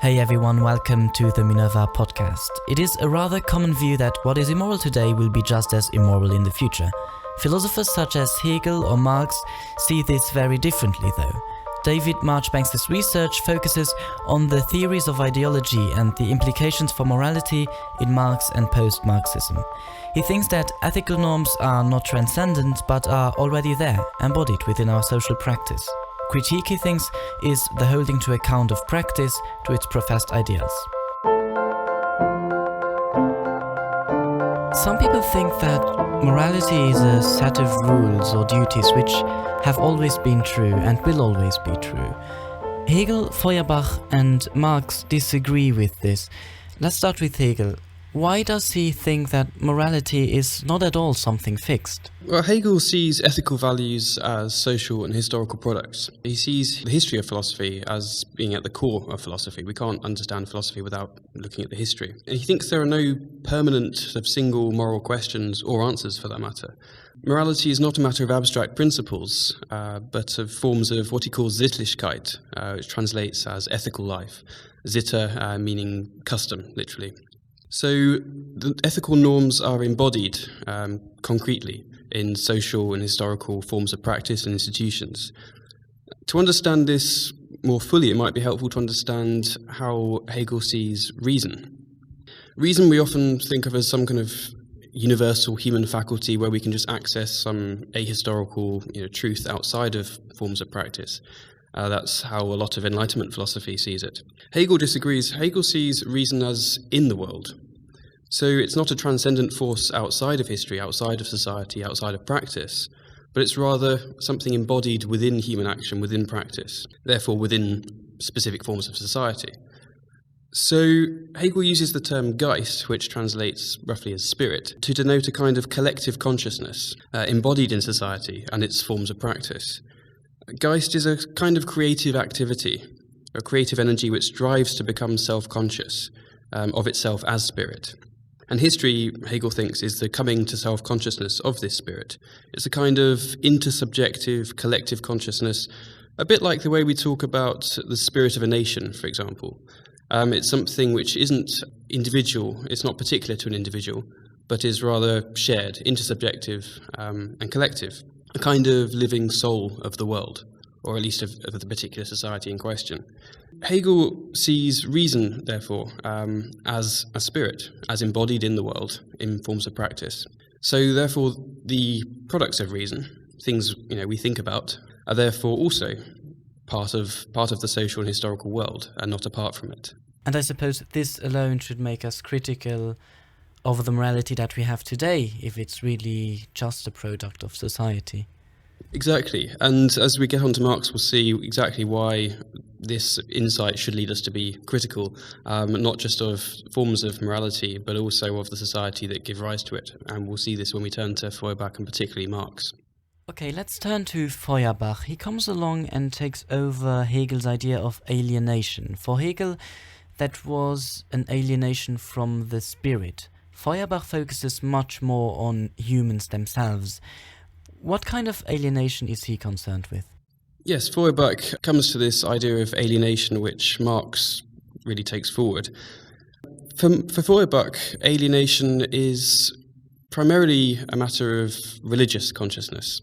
Hey everyone, welcome to the Minerva podcast. It is a rather common view that what is immoral today will be just as immoral in the future. Philosophers such as Hegel or Marx see this very differently though. David Marjoribanks' research focuses on the theories of ideology and the implications for morality in Marx and post-Marxism. He thinks that ethical norms are not transcendent but are already there, embodied within our social practice. Critique, he thinks, is the holding to account of practice to its professed ideals. Some people think that morality is a set of rules or duties which have always been true and will always be true. Hegel, Feuerbach and Marx disagree with this. Let's start with Hegel. Why does he think that morality is not at all something fixed? Well, Hegel sees ethical values as social and historical products. He sees the history of philosophy as being at the core of philosophy. We can't understand philosophy without looking at the history. And he thinks there are no permanent single moral questions or answers for that matter. Morality is not a matter of abstract principles, but of forms of what he calls Sittlichkeit, which translates as ethical life. Sitte meaning custom, literally. So the ethical norms are embodied concretely in social and historical forms of practice and institutions. To understand this more fully, it might be helpful to understand how Hegel sees reason. Reason we often think of as some kind of universal human faculty where we can just access some ahistorical truth outside of forms of practice. That's how a lot of Enlightenment philosophy sees it. Hegel disagrees. Hegel sees reason as in the world. So it's not a transcendent force outside of history, outside of society, outside of practice, but it's rather something embodied within human action, within practice, therefore within specific forms of society. So Hegel uses the term Geist, which translates roughly as spirit, to denote a kind of collective consciousness embodied in society and its forms of practice. Geist is a kind of creative activity, a creative energy which strives to become self-conscious of itself as spirit. And history, Hegel thinks, is the coming to self-consciousness of this spirit. It's a kind of intersubjective, collective consciousness, a bit like the way we talk about the spirit of a nation, for example. It's something which isn't individual, it's not particular to an individual, but is rather shared, intersubjective and collective. A kind of living soul of the world, or at least of the particular society in question. Hegel sees reason, therefore, as a spirit, as embodied in the world, in forms of practice. So, therefore, the products of reason, things we think about, are therefore also part of the social and historical world, and not apart from it. And I suppose this alone should make us critical of the morality that we have today, if it's really just a product of society. Exactly, and as we get on to Marx, we'll see exactly why this insight should lead us to be critical, not just of forms of morality, but also of the society that give rise to it. And we'll see this when we turn to Feuerbach and particularly Marx. Okay, let's turn to Feuerbach. He comes along and takes over Hegel's idea of alienation. For Hegel, that was an alienation from the spirit. Feuerbach focuses much more on humans themselves. What kind of alienation is he concerned with? Yes, Feuerbach comes to this idea of alienation which Marx really takes forward. For Feuerbach, alienation is primarily a matter of religious consciousness,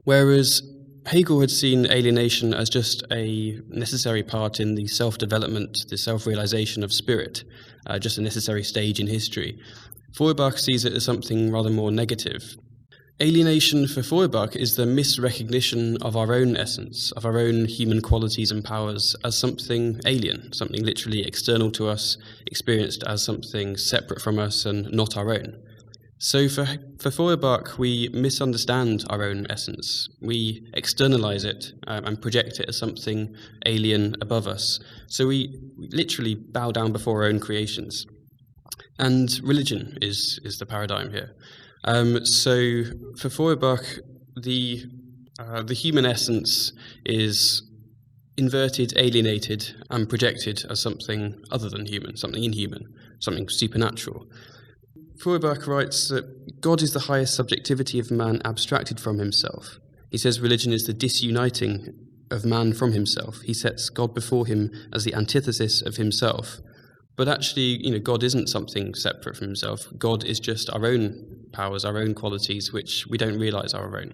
whereas Hegel had seen alienation as just a necessary part in the self-development, the self-realization of spirit, just a necessary stage in history. Feuerbach sees it as something rather more negative. Alienation for Feuerbach is the misrecognition of our own essence, of our own human qualities and powers as something alien, something literally external to us, experienced as something separate from us and not our own. So for Feuerbach, we misunderstand our own essence. We externalize it and project it as something alien above us. So we literally bow down before our own creations. And religion is the paradigm here. So for Feuerbach, the human essence is inverted, alienated, and projected as something other than human, something inhuman, something supernatural. Feuerbach writes that God is the highest subjectivity of man abstracted from himself. He says religion is the disuniting of man from himself. He sets God before him as the antithesis of himself. But actually, God isn't something separate from himself. God is just our own powers, our own qualities, which we don't realize are our own.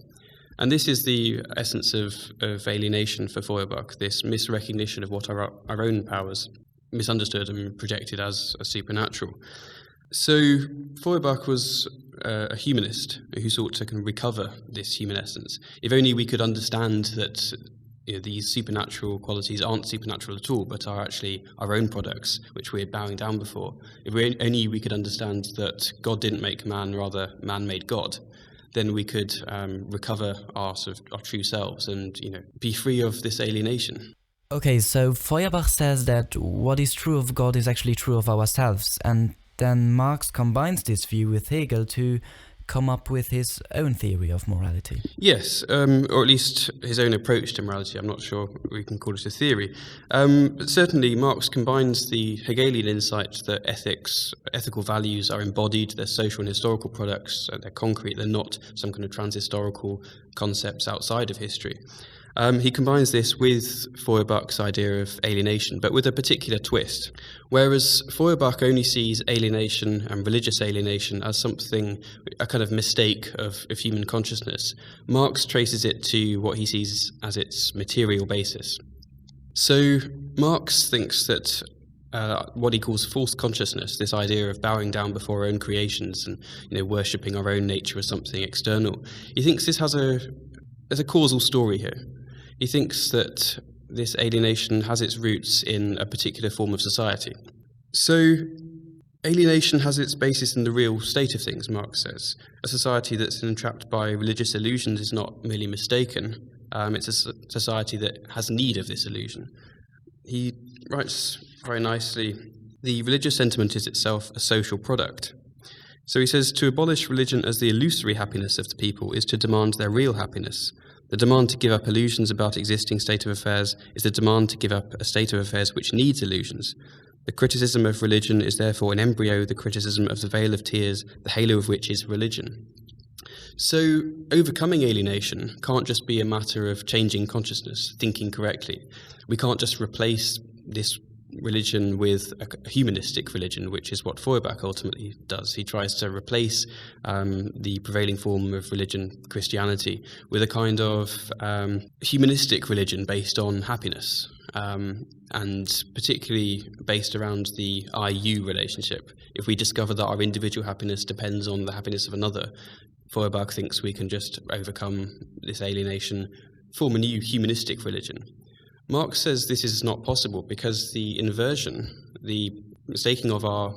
And this is the essence of alienation for Feuerbach, this misrecognition of what our own powers, misunderstood and projected as supernatural. So Feuerbach was a humanist who sought to kind of recover this human essence. If only we could understand that these supernatural qualities aren't supernatural at all, but are actually our own products, which we're bowing down before. If only we could understand that God didn't make man, rather man made God, then we could recover our true selves and be free of this alienation. Okay, so Feuerbach says that what is true of God is actually true of ourselves, and then Marx combines this view with Hegel to come up with his own theory of morality. Yes, or at least his own approach to morality. I'm not sure we can call it a theory. But certainly Marx combines the Hegelian insight that ethical values are embodied, they're social and historical products, they're concrete, they're not some kind of transhistorical concepts outside of history. He combines this with Feuerbach's idea of alienation, but with a particular twist. Whereas Feuerbach only sees alienation and religious alienation as something, a kind of mistake of human consciousness, Marx traces it to what he sees as its material basis. So Marx thinks that what he calls false consciousness, this idea of bowing down before our own creations and worshipping our own nature as something external, he thinks this has a causal story here. He thinks that this alienation has its roots in a particular form of society. So alienation has its basis in the real state of things, Marx says. A society that's entrapped by religious illusions is not merely mistaken. It's a society that has need of this illusion. He writes very nicely, the religious sentiment is itself a social product. So he says, to abolish religion as the illusory happiness of the people is to demand their real happiness. The demand to give up illusions about existing state of affairs is the demand to give up a state of affairs which needs illusions. The criticism of religion is therefore in embryo the criticism of the veil of tears, the halo of which is religion. So overcoming alienation can't just be a matter of changing consciousness, thinking correctly. We can't just replace this religion with a humanistic religion, which is what Feuerbach ultimately does. He tries to replace the prevailing form of religion, Christianity, with a kind of humanistic religion based on happiness, and particularly based around the I-you relationship. If we discover that our individual happiness depends on the happiness of another, Feuerbach thinks we can just overcome this alienation, form a new humanistic religion. Marx says this is not possible because the inversion, the mistaking of our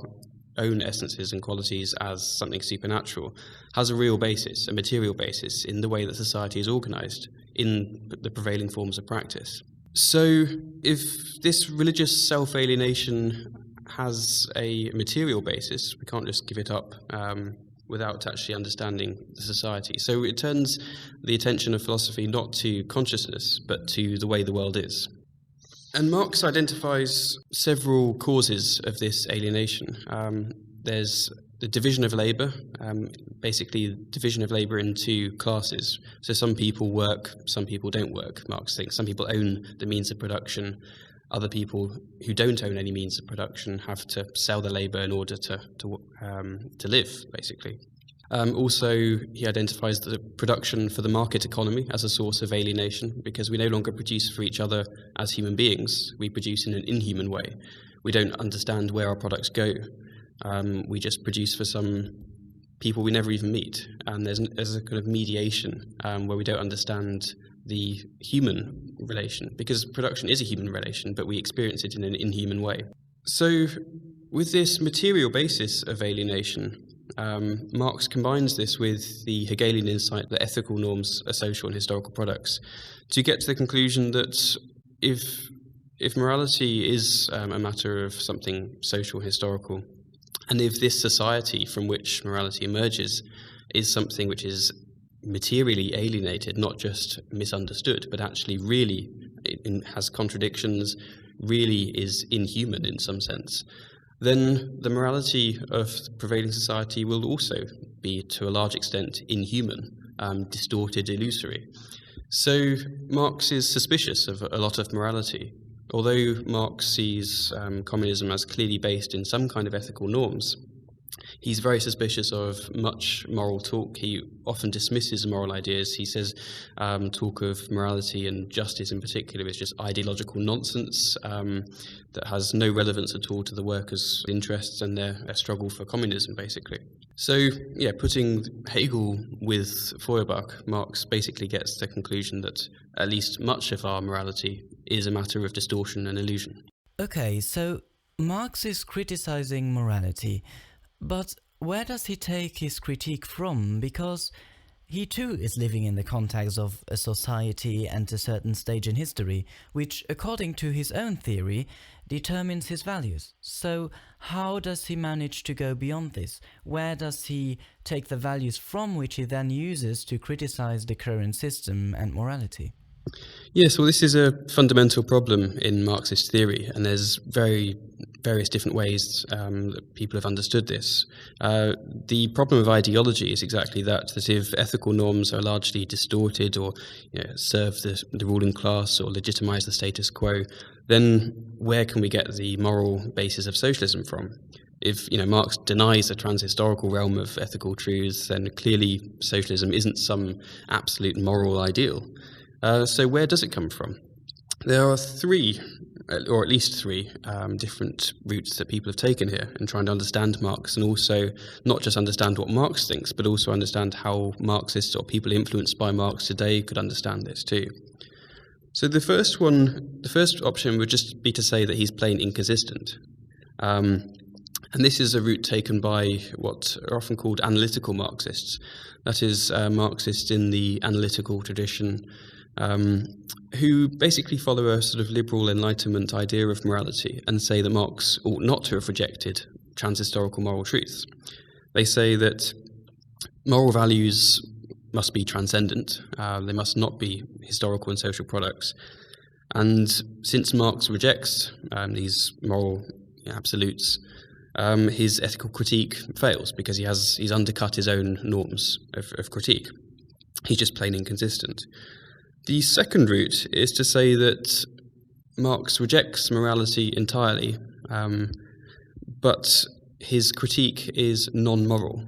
own essences and qualities as something supernatural, has a real basis, a material basis, in the way that society is organized, in the prevailing forms of practice. So if this religious self-alienation has a material basis, we can't just give it up without actually understanding the society. So it turns the attention of philosophy not to consciousness, but to the way the world is. And Marx identifies several causes of this alienation. There's the division of labour, basically division of labour into classes. So some people work, some people don't work, Marx thinks. Some people own the means of production. Other people who don't own any means of production have to sell their labour in order to live, basically. Also, he identifies the production for the market economy as a source of alienation, because we no longer produce for each other as human beings. We produce in an inhuman way. We don't understand where our products go. We just produce for some people we never even meet. And there's a kind of mediation where we don't understand the human relation, because production is a human relation, but we experience it in an inhuman way. So with this material basis of alienation, Marx combines this with the Hegelian insight that ethical norms are social and historical products to get to the conclusion that if morality is a matter of something social and historical, and if this society from which morality emerges is something which is materially alienated, not just misunderstood, but actually really has contradictions, really is inhuman in some sense, then the morality of the prevailing society will also be, to a large extent, inhuman, distorted, illusory. So Marx is suspicious of a lot of morality. Although Marx sees communism as clearly based in some kind of ethical norms, he's very suspicious of much moral talk. He often dismisses moral ideas. He says talk of morality and justice in particular is just ideological nonsense that has no relevance at all to the workers' interests and their struggle for communism, basically. So, putting Hegel with Feuerbach, Marx basically gets the conclusion that at least much of our morality is a matter of distortion and illusion. Okay, so Marx is criticizing morality, but where does he take his critique from? Because he too is living in the context of a society and a certain stage in history, which, according to his own theory, determines his values. So how does he manage to go beyond this? Where does he take the values from which he then uses to criticize the current system and morality? Yes, well, this is a fundamental problem in Marxist theory, and there's various different ways that people have understood this. The problem of ideology is exactly that if ethical norms are largely distorted or serve the ruling class or legitimize the status quo, then where can we get the moral basis of socialism from? If Marx denies the transhistorical realm of ethical truths, then clearly socialism isn't some absolute moral ideal. So where does it come from? There are three, or at least three, different routes that people have taken here in trying to understand Marx, and also not just understand what Marx thinks, but also understand how Marxists or people influenced by Marx today could understand this too. So the first option would just be to say that he's plain inconsistent. And this is a route taken by what are often called analytical Marxists. That is, Marxists in the analytical tradition, who basically follow a sort of liberal Enlightenment idea of morality and say that Marx ought not to have rejected transhistorical moral truths. They say that moral values must be transcendent, they must not be historical and social products. And since Marx rejects these moral absolutes, his ethical critique fails because he's undercut his own norms of critique. He's just plain inconsistent. The second route is to say that Marx rejects morality entirely, but his critique is non-moral.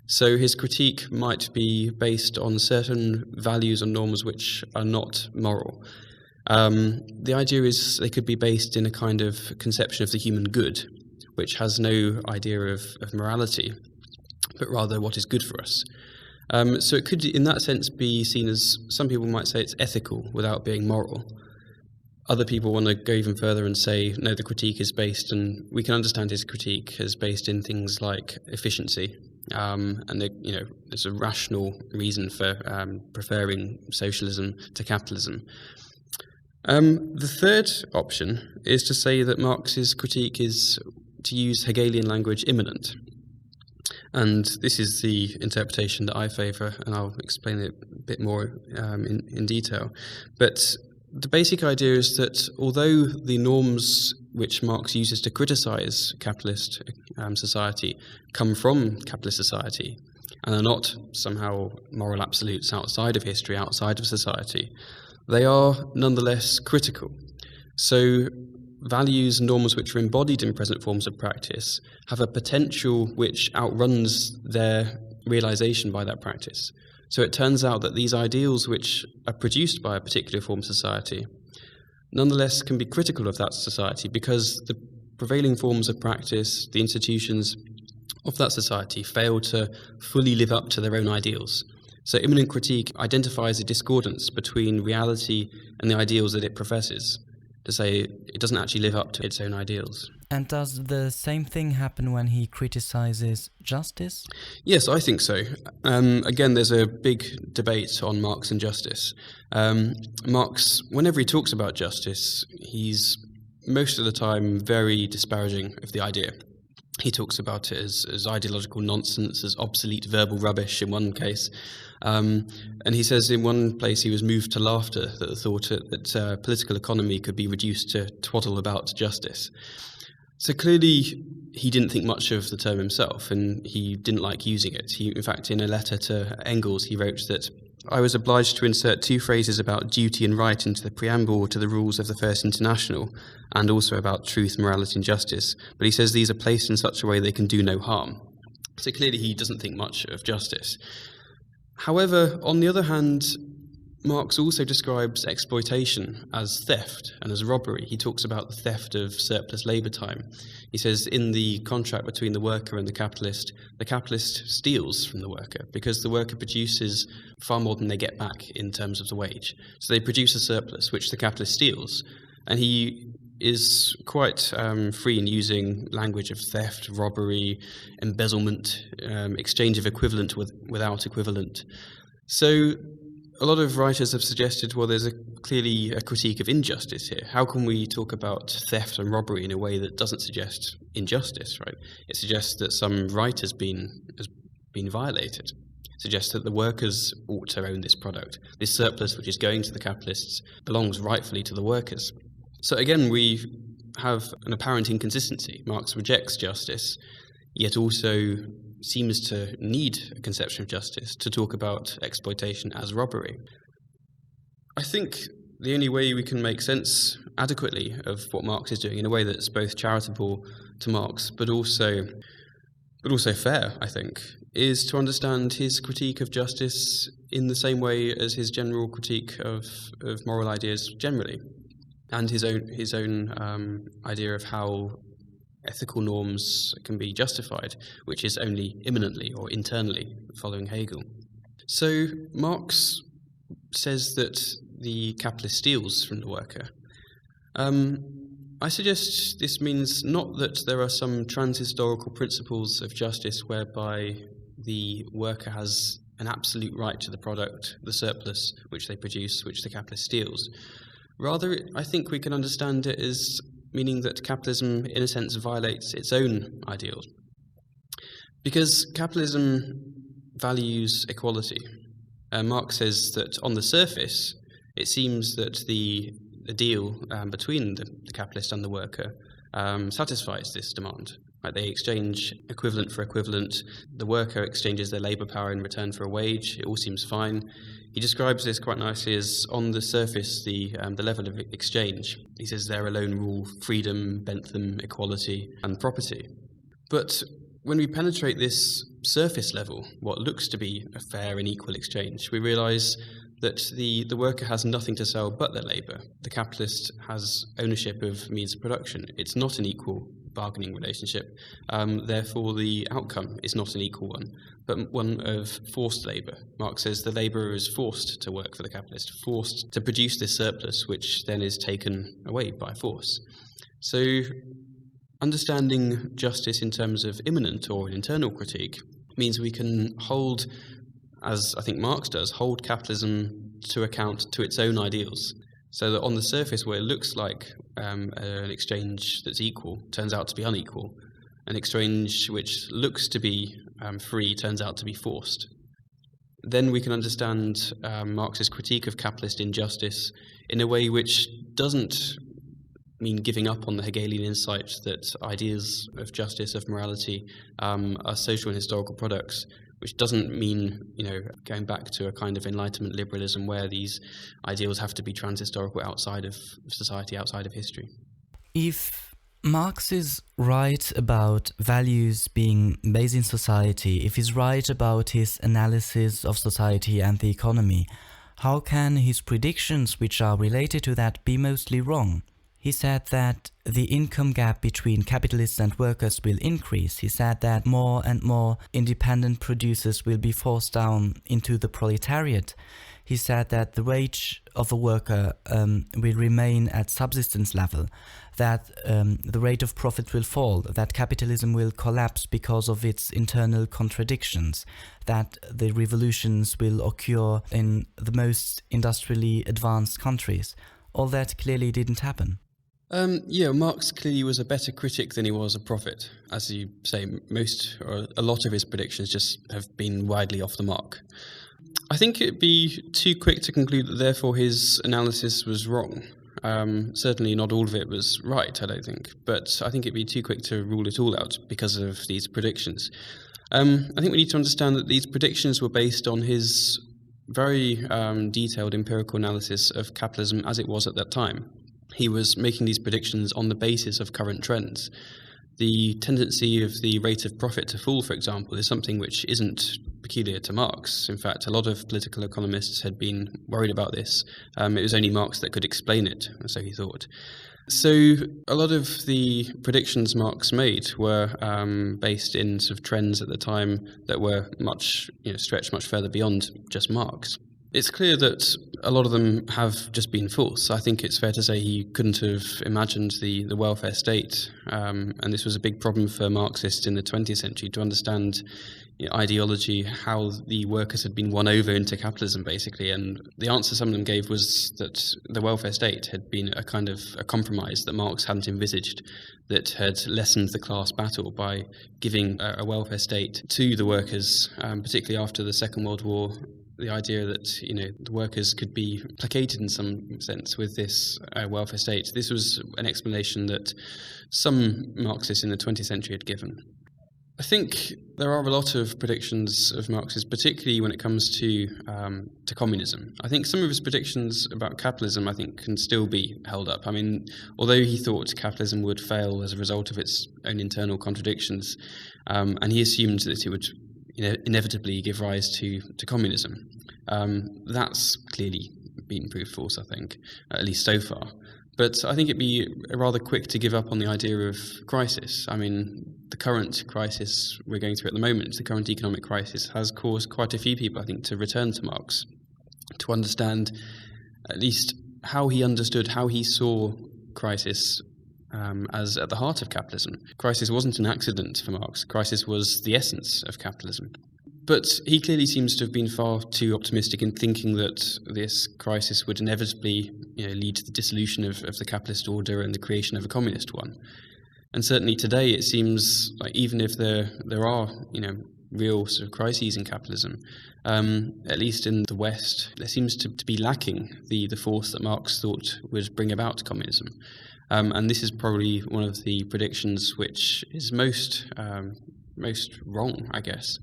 So his critique might be based on certain values and norms which are not moral. The idea is they could be based in a kind of conception of the human good, which has no idea of morality, but rather what is good for us. So it could, in that sense, be seen as, some people might say it's ethical without being moral. Other people want to go even further and say, no, the critique is based, and we can understand his critique as based in things like efficiency. And there's a rational reason for preferring socialism to capitalism. The third option is to say that Marx's critique is, to use Hegelian language, immanent. And this is the interpretation that I favour, and I'll explain it a bit more in detail. But the basic idea is that although the norms which Marx uses to criticise capitalist society come from capitalist society, and are not somehow moral absolutes outside of history, outside of society, they are nonetheless critical. So values and norms which are embodied in present forms of practice have a potential which outruns their realization by that practice. So it turns out that these ideals which are produced by a particular form of society nonetheless can be critical of that society because the prevailing forms of practice, the institutions of that society, fail to fully live up to their own ideals. So immanent critique identifies a discordance between reality and the ideals that it professes, to say it doesn't actually live up to its own ideals. And does the same thing happen when he criticizes justice? Yes, I think so. Again, there's a big debate on Marx and justice. Marx, whenever he talks about justice, he's most of the time very disparaging of the idea. He talks about it as ideological nonsense, as obsolete verbal rubbish in one case. And he says in one place he was moved to laughter at the thought that political economy could be reduced to twaddle about justice. So clearly he didn't think much of the term himself, and he didn't like using it. In fact, in a letter to Engels, he wrote that I was obliged to insert 2 phrases about duty and right into the preamble to the rules of the First International, and also about truth, morality and justice, but he says these are placed in such a way they can do no harm. So clearly he doesn't think much of justice. However, on the other hand, Marx also describes exploitation as theft and as robbery. He talks about the theft of surplus labour time. He says in the contract between the worker and the capitalist steals from the worker because the worker produces far more than they get back in terms of the wage. So they produce a surplus, which the capitalist steals. And he is quite free in using language of theft, robbery, embezzlement, exchange of equivalent without equivalent. So a lot of writers have suggested, well, there's clearly a critique of injustice here. How can we talk about theft and robbery in a way that doesn't suggest injustice, right? It suggests that some right has been violated. It suggests that the workers ought to own this product. This surplus, which is going to the capitalists, belongs rightfully to the workers. So again, we have an apparent inconsistency. Marx rejects justice, yet also seems to need a conception of justice to talk about exploitation as robbery. I think the only way we can make sense adequately of what Marx is doing in a way that's both charitable to Marx but also fair, I think, is to understand his critique of justice in the same way as his general critique of moral ideas generally, and his own idea of how ethical norms can be justified, which is only immanently or internally, following Hegel. So Marx says that the capitalist steals from the worker. I suggest this means not that there are some transhistorical principles of justice whereby the worker has an absolute right to the product, the surplus which they produce, which the capitalist steals. Rather, I think we can understand it as meaning that capitalism, in a sense, violates its own ideals. Because capitalism values equality. Marx says that on the surface, it seems that the deal between the capitalist and the worker satisfies this demand. Right? They exchange equivalent for equivalent. The worker exchanges their labour power in return for a wage. It all seems fine. He describes this quite nicely as, on the surface, the level of exchange. He says there alone rule freedom, Bentham, equality, and property. But when we penetrate this surface level, what looks to be a fair and equal exchange, we realise that the worker has nothing to sell but their labour. The capitalist has ownership of means of production. It's not an equal bargaining relationship. Therefore, the outcome is not an equal one, but one of forced labour. Marx says the labourer is forced to work for the capitalist, forced to produce this surplus, which then is taken away by force. So understanding justice in terms of immanent or an internal critique means we can hold, as I think Marx does, hold capitalism to account to its own ideals. So that on the surface, where it looks like an exchange that's equal turns out to be unequal. An exchange which looks to be free turns out to be forced. Then we can understand Marx's critique of capitalist injustice in a way which doesn't mean giving up on the Hegelian insight that ideas of justice, of morality, are social and historical products, which doesn't mean, going back to a kind of Enlightenment liberalism where these ideals have to be transhistorical outside of society, outside of history. If Marx is right about values being based in society, if he's right about his analysis of society and the economy, how can his predictions which are related to that be mostly wrong? He said that the income gap between capitalists and workers will increase. He said that more and more independent producers will be forced down into the proletariat. He said that the wage of a worker will remain at subsistence level, that the rate of profit will fall, that capitalism will collapse because of its internal contradictions, that the revolutions will occur in the most industrially advanced countries. All that clearly didn't happen. Marx clearly was a better critic than he was a prophet. As you say, most or a lot of his predictions just have been widely off the mark. I think it'd be too quick to conclude that therefore his analysis was wrong. Certainly not all of it was right, I don't think, but I think it'd be too quick to rule it all out because of these predictions. I think we need to understand that these predictions were based on his very detailed empirical analysis of capitalism as it was at that time. He was making these predictions on the basis of current trends. The tendency of the rate of profit to fall, for example, is something which isn't peculiar to Marx. In fact, a lot of political economists had been worried about this. It was only Marx that could explain it, so he thought. So a lot of the predictions Marx made were based in sort of trends at the time that were stretched much further beyond just Marx. It's clear that a lot of them have just been false. I think it's fair to say he couldn't have imagined the welfare state, and this was a big problem for Marxists in the 20th century to understand ideology, how the workers had been won over into capitalism, basically. And the answer some of them gave was that the welfare state had been a kind of a compromise that Marx hadn't envisaged, that had lessened the class battle by giving a welfare state to the workers, particularly after the Second World War. The idea that the workers could be placated in some sense with this welfare state. This was an explanation that some Marxists in the 20th century had given. I think there are a lot of predictions of Marx's, particularly when it comes to communism. I think some of his predictions about capitalism, I think, can still be held up. I mean, although he thought capitalism would fail as a result of its own internal contradictions, and he assumed that it would inevitably give rise to communism. That's clearly been proved false, I think, at least so far. But I think it'd be rather quick to give up on the idea of crisis. I mean, the current crisis we're going through at the moment, the current economic crisis, has caused quite a few people, I think, to return to Marx, to understand at least how he understood, how he saw crisis as at the heart of capitalism. Crisis wasn't an accident for Marx. Crisis was the essence of capitalism. But he clearly seems to have been far too optimistic in thinking that this crisis would inevitably lead to the dissolution of the capitalist order and the creation of a communist one. And certainly today it seems like even if there are real sort of crises in capitalism, at least in the West, there seems to be lacking the force that Marx thought would bring about communism. And this is probably one of the predictions which is most wrong, I guess.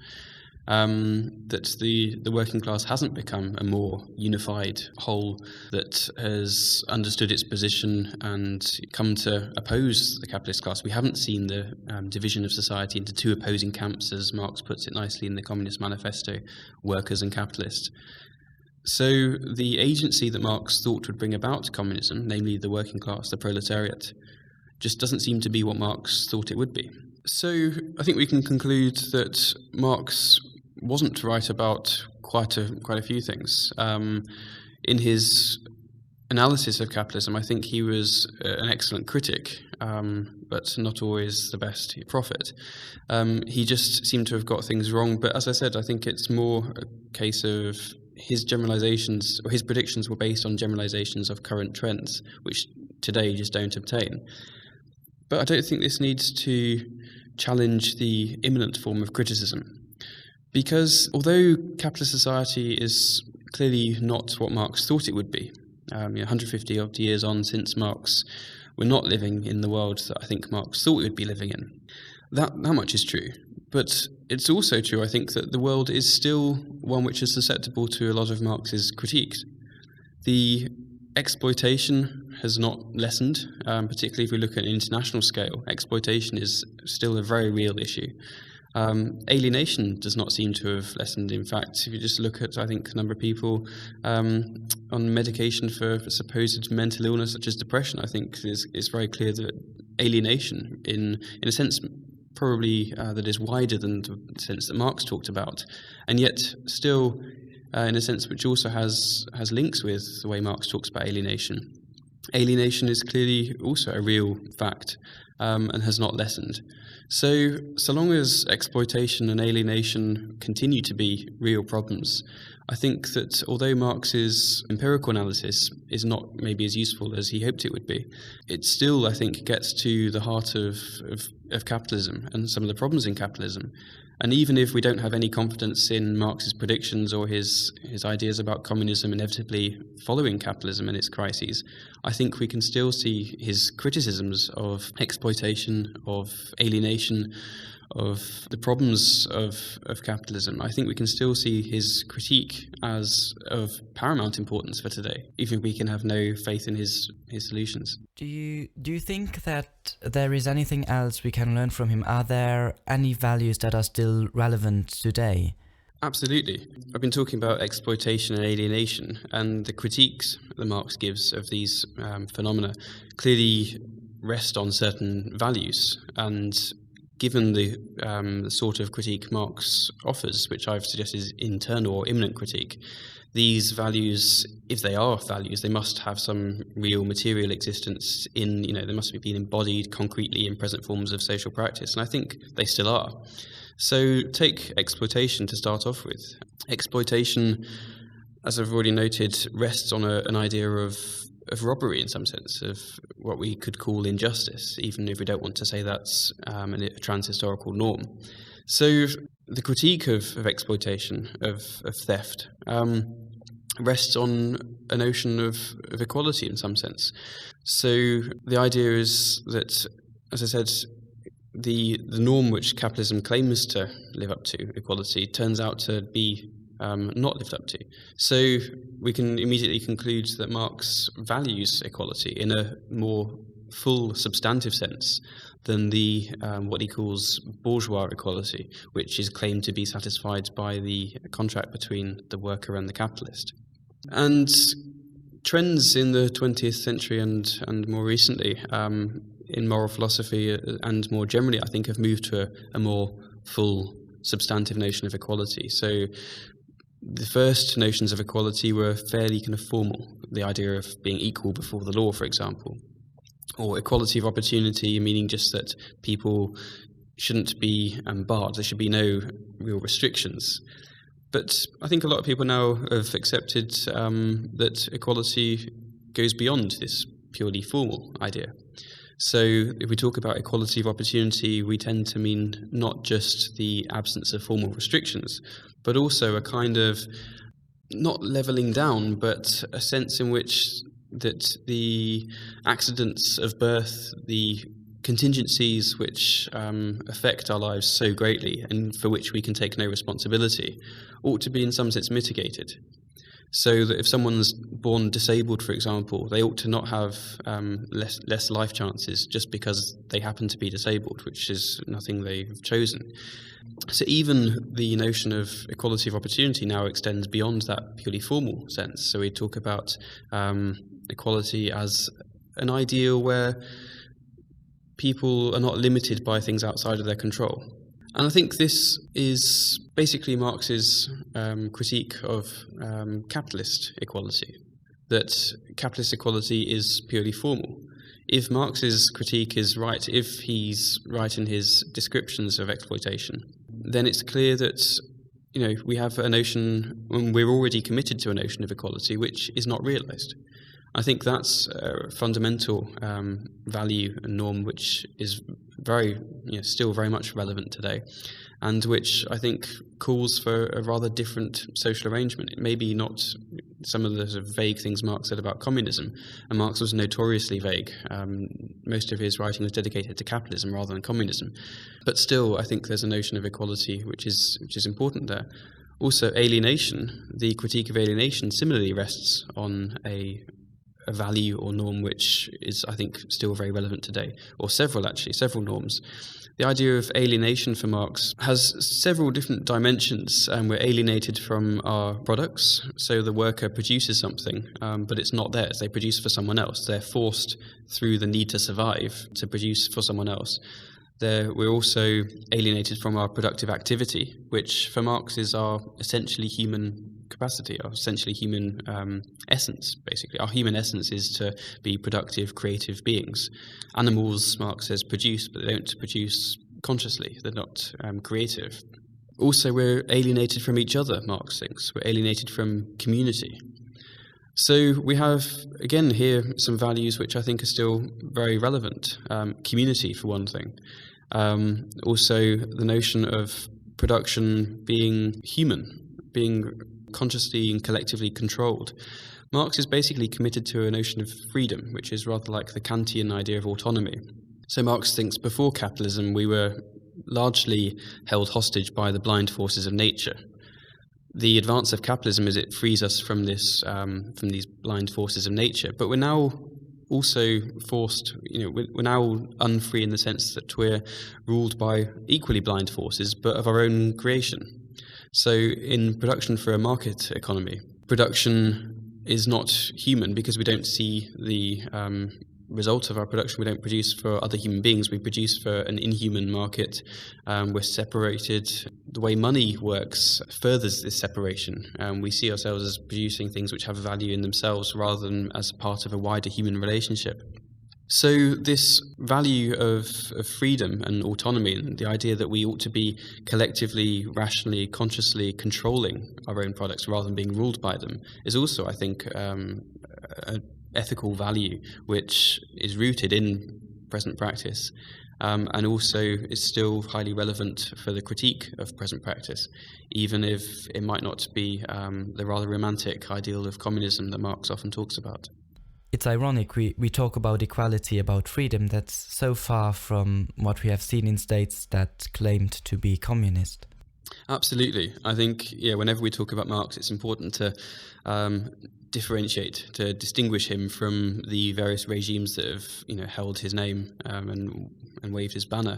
That the working class hasn't become a more unified whole that has understood its position and come to oppose the capitalist class. We haven't seen the division of society into two opposing camps, as Marx puts it nicely in the Communist Manifesto, workers and capitalists. So the agency that Marx thought would bring about communism, namely the working class, the proletariat, just doesn't seem to be what Marx thought it would be. So I think we can conclude that Marx wasn't right about quite a few things. In his analysis of capitalism, I think he was an excellent critic, but not always the best prophet. He just seemed to have got things wrong, but as I said, I think it's more a case of his generalizations, or his predictions were based on generalizations of current trends, which today just don't obtain. But I don't think this needs to challenge the imminent form of criticism. Because although capitalist society is clearly not what Marx thought it would be, 150 odd years on since Marx, we're not living in the world that I think Marx thought we would be living in. That much is true. But it's also true, I think, that the world is still one which is susceptible to a lot of Marx's critiques. The exploitation has not lessened, particularly if we look at an international scale. Exploitation is still a very real issue. Alienation does not seem to have lessened. In fact, if you just look at, I think, the number of people on medication for supposed mental illness such as depression, I think it's very clear that alienation, in a sense, probably that is wider than the sense that Marx talked about, and yet still, in a sense which also has links with the way Marx talks about alienation. Alienation is clearly also a real fact and has not lessened. So long as exploitation and alienation continue to be real problems, I think that although Marx's empirical analysis is not maybe as useful as he hoped it would be, it still, I think, gets to the heart of capitalism and some of the problems in capitalism. And even if we don't have any confidence in Marx's predictions or his ideas about communism inevitably following capitalism and its crises, I think we can still see his criticisms of exploitation, of alienation, the problems of capitalism, I think we can still see his critique as of paramount importance for today, even if we can have no faith in his solutions. Do you think that there is anything else we can learn from him? Are there any values that are still relevant today? Absolutely. I've been talking about exploitation and alienation, and the critiques that Marx gives of these phenomena clearly rest on certain values. And given the sort of critique Marx offers, which I've suggested is internal or immanent critique, these values, if they are values, they must have some real material existence they must be embodied concretely in present forms of social practice, and I think they still are. So take exploitation to start off with. Exploitation, as I've already noted, rests on an idea of robbery in some sense, of what we could call injustice, even if we don't want to say that's a trans-historical norm. So the critique of exploitation, of theft, rests on a notion of equality in some sense. So the idea is that, as I said, the norm which capitalism claims to live up to, equality, turns out to be not lived up to. So we can immediately conclude that Marx values equality in a more full substantive sense than the what he calls bourgeois equality, which is claimed to be satisfied by the contract between the worker and the capitalist. And trends in the 20th century and more recently in moral philosophy and more generally, I think, have moved to a more full substantive notion of equality. So the first notions of equality were fairly kind of formal, the idea of being equal before the law, for example, or equality of opportunity, meaning just that people shouldn't be barred, there should be no real restrictions. But I think a lot of people now have accepted that equality goes beyond this purely formal idea. So if we talk about equality of opportunity, we tend to mean not just the absence of formal restrictions, but also a kind of, not levelling down, but a sense in which that the accidents of birth, the contingencies which affect our lives so greatly and for which we can take no responsibility, ought to be in some sense mitigated. So that if someone's born disabled, for example, they ought to not have less life chances just because they happen to be disabled, which is nothing they've chosen. So even the notion of equality of opportunity now extends beyond that purely formal sense. So we talk about equality as an ideal where people are not limited by things outside of their control. And I think this is basically Marx's critique of capitalist equality, that capitalist equality is purely formal. If Marx's critique is right, if he's right in his descriptions of exploitation, then it's clear that we have a notion, and we're already committed to a notion of equality which is not realised. I think that's a fundamental value and norm which is still very much relevant today, and which I think calls for a rather different social arrangement. It may be not some of the sort of vague things Marx said about communism, and Marx was notoriously vague. Most of his writing was dedicated to capitalism rather than communism, but still I think there's a notion of equality which is important there. Also, alienation, the critique of alienation similarly rests on a value or norm which is, I think, still very relevant today, or several norms. The idea of alienation for Marx has several different dimensions. We're alienated from our products, so the worker produces something, but it's not theirs. They produce for someone else. They're forced through the need to survive to produce for someone else. We're also alienated from our productive activity, which for Marx is our essentially human capacity, our essentially human essence, basically. Our human essence is to be productive, creative beings. Animals, Marx says, produce, but they don't produce consciously. They're not creative. Also, we're alienated from each other, Marx thinks. We're alienated from community. So we have, again, here some values which I think are still very relevant. Community, for one thing. Also, the notion of production being human, being consciously and collectively controlled. Marx is basically committed to a notion of freedom, which is rather like the Kantian idea of autonomy. So Marx thinks before capitalism we were largely held hostage by the blind forces of nature. The advance of capitalism is it frees us from these blind forces of nature, but we're now also forced, we're now unfree in the sense that we're ruled by equally blind forces, but of our own creation. So in production for a market economy, production is not human because we don't see the result of our production. We don't produce for other human beings. We produce for an inhuman market. We're separated. The way money works furthers this separation. We see ourselves as producing things which have value in themselves rather than as part of a wider human relationship. So this value of freedom and autonomy, and the idea that we ought to be collectively, rationally, consciously controlling our own products rather than being ruled by them, is also, I think, an ethical value which is rooted in present practice, and also is still highly relevant for the critique of present practice, even if it might not be the rather romantic ideal of communism that Marx often talks about. It's ironic, we talk about equality, about freedom, that's so far from what we have seen in states that claimed to be communist. Absolutely. I think, whenever we talk about Marx, it's important to differentiate, to distinguish him from the various regimes that have, held his name and waved his banner.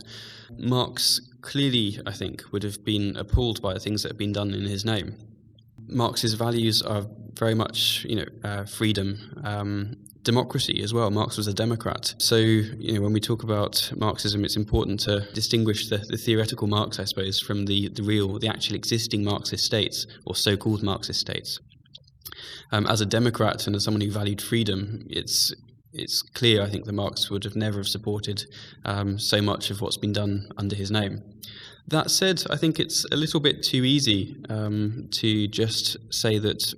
Marx clearly, I think, would have been appalled by the things that have been done in his name. Marx's values are very much, freedom, democracy as well. Marx was a democrat. So, when we talk about Marxism, it's important to distinguish the theoretical Marx, I suppose, from the actual existing Marxist states, or so-called Marxist states. As a democrat and as someone who valued freedom, it's clear, I think, that Marx would have never have supported so much of what's been done under his name. That said, I think it's a little bit too easy to just say that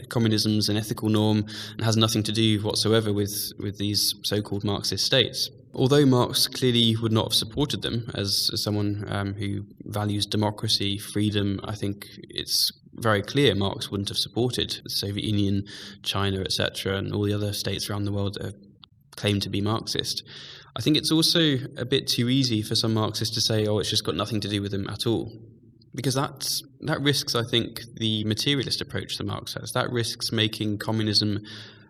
communism's an ethical norm and has nothing to do whatsoever with these so-called Marxist states. Although Marx clearly would not have supported them as someone who values democracy, freedom, I think it's very clear Marx wouldn't have supported the Soviet Union, China, etc., and all the other states around the world that have claimed to be Marxist. I think it's also a bit too easy for some Marxists to say, it's just got nothing to do with them at all. Because that risks, I think, the materialist approach that Marx has. That risks making communism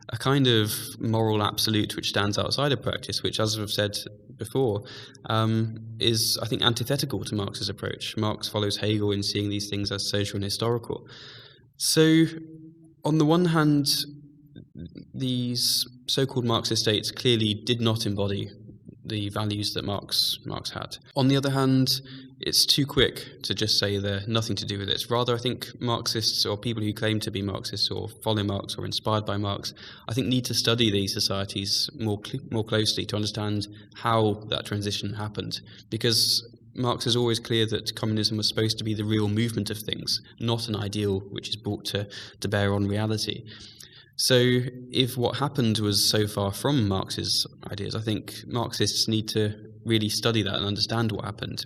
a kind of moral absolute which stands outside of practice, which, as I've said before, is, I think, antithetical to Marx's approach. Marx follows Hegel in seeing these things as social and historical. So, on the one hand, these so-called Marxist states clearly did not embody the values that Marx had. On the other hand, it's too quick to just say they're nothing to do with it. Rather, I think Marxists or people who claim to be Marxists or follow Marx or inspired by Marx, I think need to study these societies more closely to understand how that transition happened. Because Marx is always clear that communism was supposed to be the real movement of things, not an ideal which is brought to bear on reality. So if what happened was so far from Marx's ideas, I think Marxists need to really study that and understand what happened.